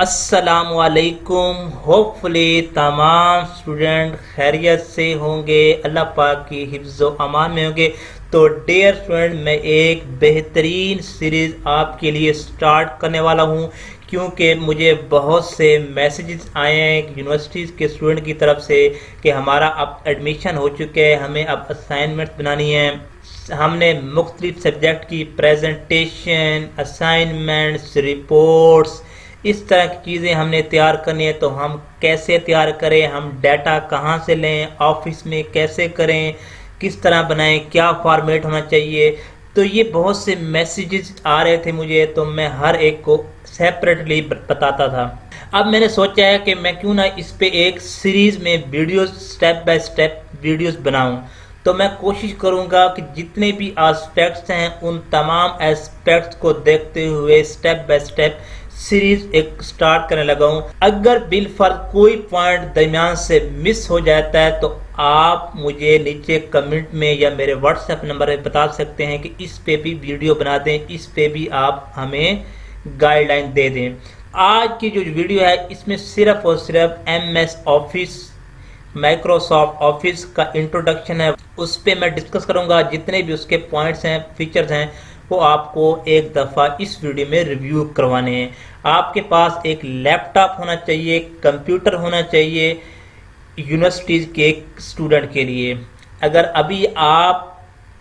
अस्सलामुअलैकुम। होपफुली तमाम स्टूडेंट खैरियत से होंगे, अल्लाह पाक की हिफ्ज़ व अमान में होंगे। तो डियर स्टूडेंट, मैं एक बेहतरीन सीरीज़ आपके लिए स्टार्ट करने वाला हूं, क्योंकि मुझे बहुत से मैसेजेस आए हैं यूनिवर्सिटीज़ के स्टूडेंट की तरफ से कि हमारा अब एडमिशन हो चुके हैं, हमें अब असाइनमेंट बनानी है। हमने मुख्तलिफ सब्जेक्ट की प्रेजेंटेशन, असाइनमेंट्स, रिपोर्ट्स, इस तरह की चीज़ें हमने तैयार करनी है। तो हम कैसे तैयार करें, हम डाटा कहाँ से लें, ऑफिस में कैसे करें, किस तरह बनाएं, क्या फॉर्मेट होना चाहिए। तो ये बहुत से मैसेजेस आ रहे थे मुझे, तो मैं हर एक को सेपरेटली बताता था। अब मैंने सोचा है कि मैं क्यों ना इस पे एक सीरीज़ में videos, step by step videos बनाऊं। तो मैं कोशिश करूंगा कि जितने भी एस्पेक्ट्स हैं उन तमाम एस्पेक्ट्स को देखते हुए स्टेप बाय स्टेप सीरीज एक स्टार्ट करने लगा हूं। अगर बिलफर्ज कोई पॉइंट दरमियान से मिस हो जाता है तो आप मुझे नीचे कमेंट में या मेरे व्हाट्सएप नंबर पर बता सकते हैं कि इस पे भी वीडियो बना दें, इस पे भी आप हमें गाइडलाइन दे दें। आज की जो वीडियो है इसमें सिर्फ और सिर्फ MS ऑफिस, माइक्रोसॉफ्ट ऑफिस का इंट्रोडक्शन है, उस पर मैं डिस्कस करूंगा। जितने भी उसके पॉइंट्स हैं, फीचर्स हैं, वो आपको एक दफ़ा इस वीडियो में रिव्यू करवाने हैं। आपके पास एक लैपटॉप होना चाहिए, कंप्यूटर होना चाहिए यूनिवर्सिटीज़ के स्टूडेंट के लिए। अगर अभी आप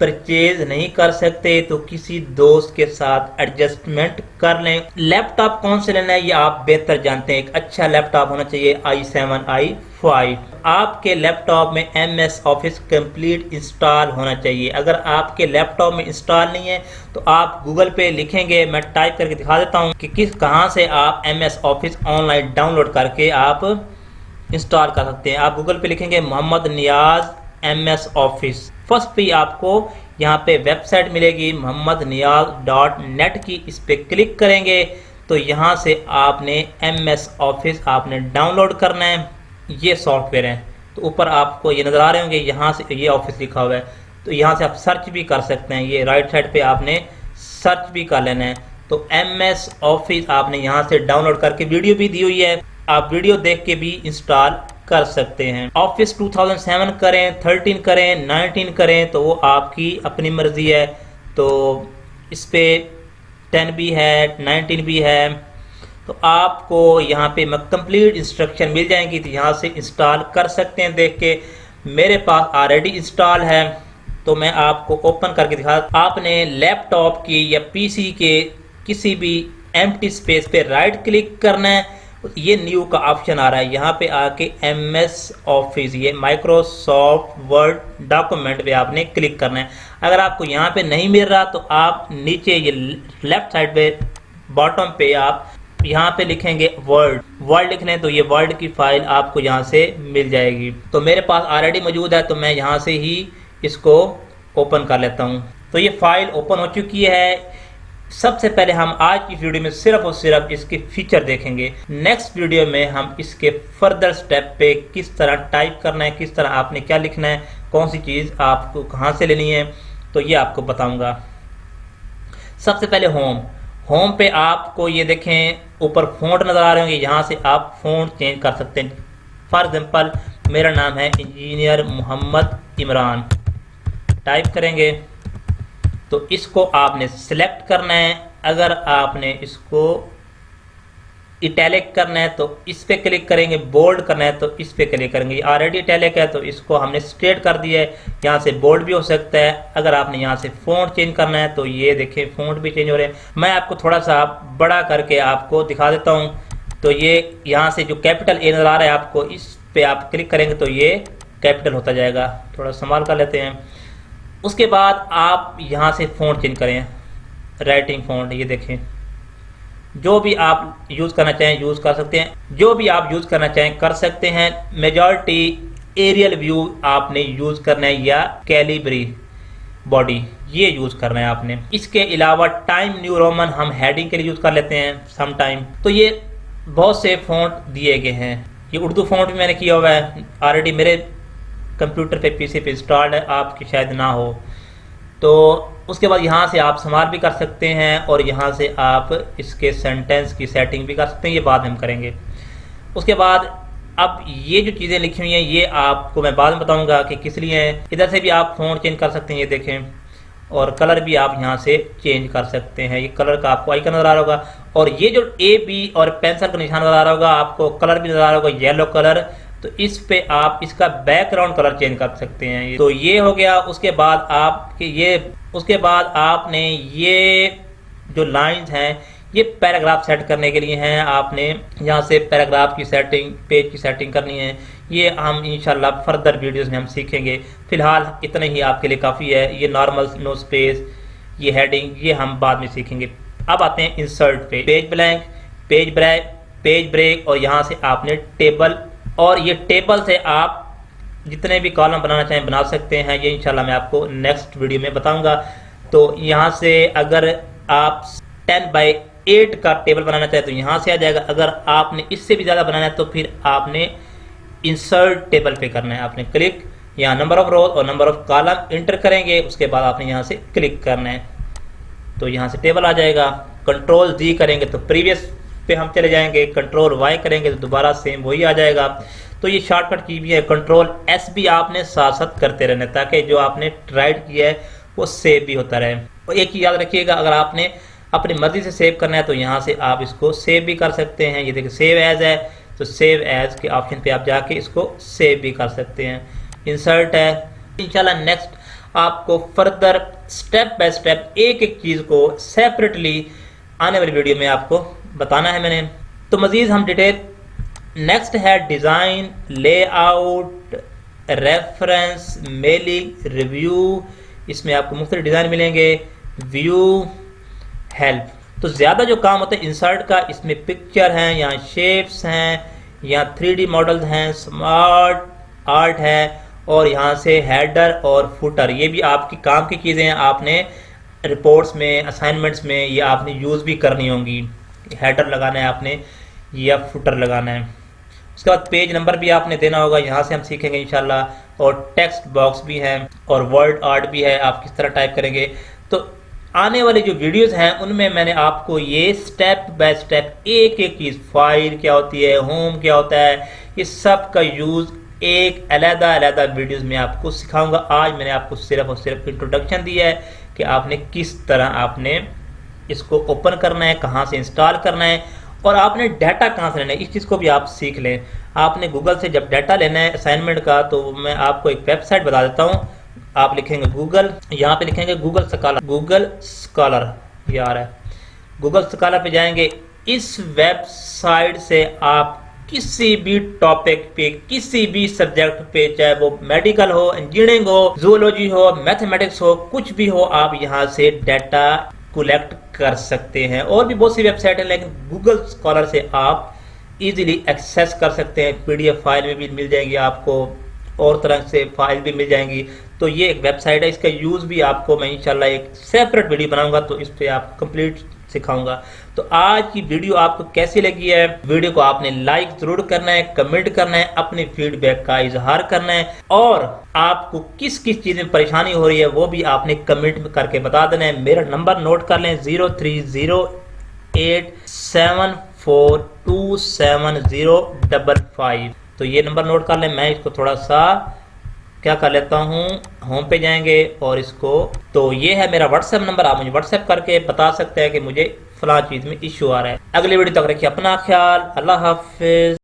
परचेज नहीं कर सकते तो किसी दोस्त के साथ एडजस्टमेंट कर लें। लैपटॉप कौन से लेना है ये आप बेहतर जानते हैं। एक अच्छा लैपटॉप होना चाहिए i7 i5। आपके लैपटॉप में MS ऑफिस कंप्लीट इंस्टॉल होना चाहिए। अगर आपके लैपटॉप में इंस्टॉल नहीं है तो आप गूगल पे लिखेंगे, मैं टाइप करके दिखा देता हूँ कि कहाँ से आप MS ऑफिस ऑनलाइन डाउनलोड करके आप इंस्टॉल कर सकते हैं। आप गूगल पे लिखेंगे मोहम्मद नियाज MS ऑफिस, फर्स्ट पे आपको यहाँ पे वेबसाइट मिलेगी mohammadniyaz.net की। इस पे क्लिक करेंगे तो यहाँ से आपने MS ऑफिस आपने डाउनलोड करना है। ये सॉफ्टवेयर है, तो ऊपर आपको ये नज़र आ रहे होंगे, यहाँ से ये ऑफिस लिखा हुआ है, तो यहाँ से आप सर्च भी कर सकते हैं। ये राइट साइड पे आपने सर्च भी कर लेना है। तो MS ऑफिस आपने यहाँ से डाउनलोड करके, वीडियो भी दी हुई है, आप वीडियो देख के भी इंस्टॉल कर सकते हैं। ऑफिस 2007 करें, 13 करें, 19 करें, तो वो आपकी अपनी मर्जी है। तो इस पे 10 भी है, 19 भी है। तो आपको यहाँ पे कंप्लीट इंस्ट्रक्शन मिल जाएंगी, तो यहाँ से इंस्टॉल कर सकते हैं। देख के मेरे पास ऑलरेडी इंस्टॉल है, तो मैं आपको ओपन करके दिखा। आपने लैपटॉप की या PC के किसी भी एम्प्टी स्पेस पे राइट क्लिक करना है। ये न्यू का ऑप्शन आ रहा है, यहाँ पे आके MS ऑफिस, ये माइक्रोसॉफ्ट वर्ड डॉक्यूमेंट पे आपने क्लिक करना है। अगर आपको यहाँ पे नहीं मिल रहा तो आप नीचे ये लेफ्ट साइड पे बॉटम पे आप यहाँ पे लिखेंगे वर्ड लिख लें, तो ये वर्ड की फाइल आपको यहाँ से मिल जाएगी। तो मेरे पास ऑलरेडी मौजूद है, तो मैं यहाँ से ही इसको ओपन कर लेता हूँ। तो ये फाइल ओपन हो चुकी है। सबसे पहले हम आज की वीडियो में सिर्फ और सिर्फ इसके फीचर देखेंगे। नेक्स्ट वीडियो में हम इसके फर्दर स्टेप पे किस तरह टाइप करना है, किस तरह आपने क्या लिखना है, कौन सी चीज़ आपको कहाँ से लेनी है, तो ये आपको बताऊंगा। सबसे पहले होम पे आपको ये देखें ऊपर फ़ॉन्ट नज़र आ रहे होंगे, यहाँ से आप फ़ॉन्ट चेंज कर सकते हैं। फॉर एग्जांपल मेरा नाम है इंजीनियर मोहम्मद इमरान, टाइप करेंगे तो इसको आपने सिलेक्ट करना है। अगर आपने इसको इटैलिक करना है तो इस पे क्लिक करेंगे, बोल्ड करना है तो इस पे क्लिक करेंगे। ऑलरेडी इटैलिक है तो इसको हमने स्ट्रेट कर दिया है, यहाँ से बोल्ड भी हो सकता है। अगर आपने यहाँ से फ़ॉन्ट चेंज करना है तो ये देखें फ़ॉन्ट भी चेंज हो रहे हैं। मैं आपको थोड़ा सा बड़ा करके आपको दिखा देता हूँ। तो ये यहाँ से जो कैपिटल A नज़र आ रहा है आपको, इस पर आप क्लिक करेंगे तो ये कैपिटल होता जाएगा। थोड़ा संभाल कर लेते हैं। उसके बाद आप यहाँ से फ़ॉन्ट चेंज करें, राइटिंग फ़ॉन्ट, ये देखें, जो भी आप यूज़ करना चाहें यूज़ कर सकते हैं, जो भी आप यूज़ करना चाहें कर सकते हैं। मेजॉरिटी एरियल व्यू आपने यूज़ करना है या कैलिब्री बॉडी, ये यूज़ करना है आपने। इसके अलावा टाइम न्यू रोमन हम हेडिंग के लिए यूज़ कर लेते हैं सम टाइम। तो ये बहुत से फ़ॉन्ट दिए गए हैं। ये उर्दू फ़ॉन्ट भी मैंने किया हुआ है, ऑलरेडी मेरे कंप्यूटर पे PC पे इंस्टॉल्ड है, आपकी शायद ना हो। तो उसके बाद यहाँ से आप संवार भी कर सकते हैं और यहाँ से आप इसके सेंटेंस की सेटिंग भी कर सकते हैं, ये बाद में हम करेंगे। उसके बाद अब ये जो चीज़ें लिखी हुई हैं ये आपको मैं बाद में बताऊंगा कि किस लिए हैं। इधर से भी आप फ़ॉन्ट चेंज कर सकते हैं, ये देखें, और कलर भी आप यहाँ से चेंज कर सकते हैं। ये कलर का आपको आइकन नजर आ रहा होगा, और ये जो ए बी और पेंसिल का निशान नजर आ रहा होगा, आपको कलर भी नजर आ रहा होगा येलो कलर, तो इस पे आप इसका बैकग्राउंड कलर चेंज कर सकते हैं। तो ये हो गया। उसके बाद आपने ये जो लाइंस हैं ये पैराग्राफ सेट करने के लिए हैं। आपने यहाँ से पैराग्राफ की सेटिंग, पेज की सेटिंग करनी है। ये हम इंशाल्लाह फर्दर वीडियोस में हम सीखेंगे। फिलहाल इतना ही आपके लिए काफ़ी है। ये नॉर्मल, नो स्पेस, ये हेडिंग, ये हम बाद में सीखेंगे। अब आते हैं इंसर्ट पे, पेज ब्लैंक, पेज ब्रेक, और यहाँ से आपने टेबल, और ये टेबल से आप जितने भी कॉलम बनाना चाहें बना सकते हैं। ये इंशाल्लाह मैं आपको नेक्स्ट वीडियो में बताऊंगा। तो यहाँ से अगर आप 10x8 का टेबल बनाना चाहें तो यहाँ से आ जाएगा। अगर आपने इससे भी ज़्यादा बनाना है तो फिर आपने इंसर्ट टेबल पे करना है। आपने क्लिक, यहाँ नंबर ऑफ रोज और नंबर ऑफ कॉलम इंटर करेंगे, उसके बाद आपने यहाँ से क्लिक करना है, तो यहाँ से टेबल आ जाएगा। कंट्रोल जी करेंगे तो प्रीवियस पे हम चले जाएंगे, कंट्रोल वाई करेंगे तो दोबारा सेम वही आ जाएगा। तो ये शॉर्टकट की भी है। कंट्रोल एस भी आपने साथ साथ करते रहना है ताकि जो आपने राइट किया है वो सेव भी होता रहे। और एक चीज़ याद रखिएगा, अगर आपने अपनी मर्जी से सेव करना है तो यहाँ से आप इसको सेव भी कर सकते हैं। ये देखिए सेव एज है, तो सेव एज के ऑप्शन पे आप जाके इसको सेव भी कर सकते हैं। इंसर्ट है। इंशाल्लाह नेक्स्ट आपको फर्दर स्टेप बाय स्टेप एक एक चीज़ को सेपरेटली आने वाली वीडियो में आपको बताना है मैंने। तो मज़ीद हम डिटेल, नेक्स्ट है design, layout, reference, mailing, review. इसमें आपको मुख्तलिफ डिज़ाइन मिलेंगे, व्यू, हेल्प। तो ज़्यादा जो काम होता है इंसर्ट का, इसमें पिक्चर हैं, यहाँ शेप्स हैं, यहाँ 3D मॉडल्स हैं, स्मार्ट आर्ट है, और यहाँ से हेडर और फुटर। ये भी आपकी काम की चीज़ें हैं, आपने रिपोर्ट्स में, असाइनमेंट्स में ये आपने यूज़ भी करनी होंगी। हेडर लगाना है आपने या फुटर लगाना है। उसके बाद पेज नंबर भी आपने देना होगा, यहाँ से हम सीखेंगे इंशाल्लाह। और टेक्स्ट बॉक्स भी है और वर्ड आर्ट भी है, आप किस तरह टाइप करेंगे। तो आने वाली जो वीडियोस हैं उनमें मैंने आपको ये स्टेप बाय स्टेप एक एक चीज़, फाइल क्या होती है, होम क्या होता है, ये सब का यूज़ एक अलग-अलग वीडियोस में आपको सिखाऊंगा। आज मैंने आपको सिर्फ और सिर्फ इंट्रोडक्शन दिया है कि आपने किस तरह आपने इसको ओपन करना है, कहाँ से इंस्टॉल करना है, और आपने डाटा कहाँ से लेना है, इस चीज़ को भी आप सीख लें। आपने गूगल से जब डाटा लेना है असाइनमेंट का, तो मैं आपको एक वेबसाइट बता देता हूँ। आप लिखेंगे गूगल, यहाँ पे लिखेंगे गूगल स्कॉलर, ये आ रहा है। गूगल स्कॉलर पे जाएंगे। इस वेबसाइट से आप किसी भी टॉपिक पे, किसी भी सब्जेक्ट पे, चाहे वो मेडिकल हो, इंजीनियरिंग हो, जूलॉजी हो, मैथमेटिक्स हो, कुछ भी हो, आप यहाँ से डाटा कलेक्ट कर सकते हैं। और भी बहुत सी वेबसाइट है, लेकिन गूगल स्कॉलर से आप इजीली एक्सेस कर सकते हैं। पीडीएफ फाइल में भी मिल जाएंगी आपको, और तरह से फाइल भी मिल जाएंगी। तो ये एक वेबसाइट है, इसका यूज़ भी आपको मैं इंशाल्लाह एक सेपरेट वीडियो बनाऊंगा, तो इस पर आप कंप्लीट सिखाऊंगा। तो आज की वीडियो आपको कैसी लगी है? वीडियो को आपने लाइक जरूर करना है, कमेंट करना है, अपने फीडबैक का इजहार करना है, और आपको किस किस चीज़ में परेशानी हो रही है वो भी आपने कमेंट में करके बता देना है। मेरा नंबर नोट कर लें, 0308742705। तो ये नंबर नोट कर लें। मैं इसको थोड़ा सा क्या कर लेता हूँ, होम पे जाएंगे और इसको, तो ये है मेरा व्हाट्सएप नंबर। आप मुझे व्हाट्सएप करके बता सकते हैं कि मुझे फलां चीज़ में इशू आ रहा है। अगली वीडियो तक रखिए अपना ख्याल। अल्लाह हाफिज।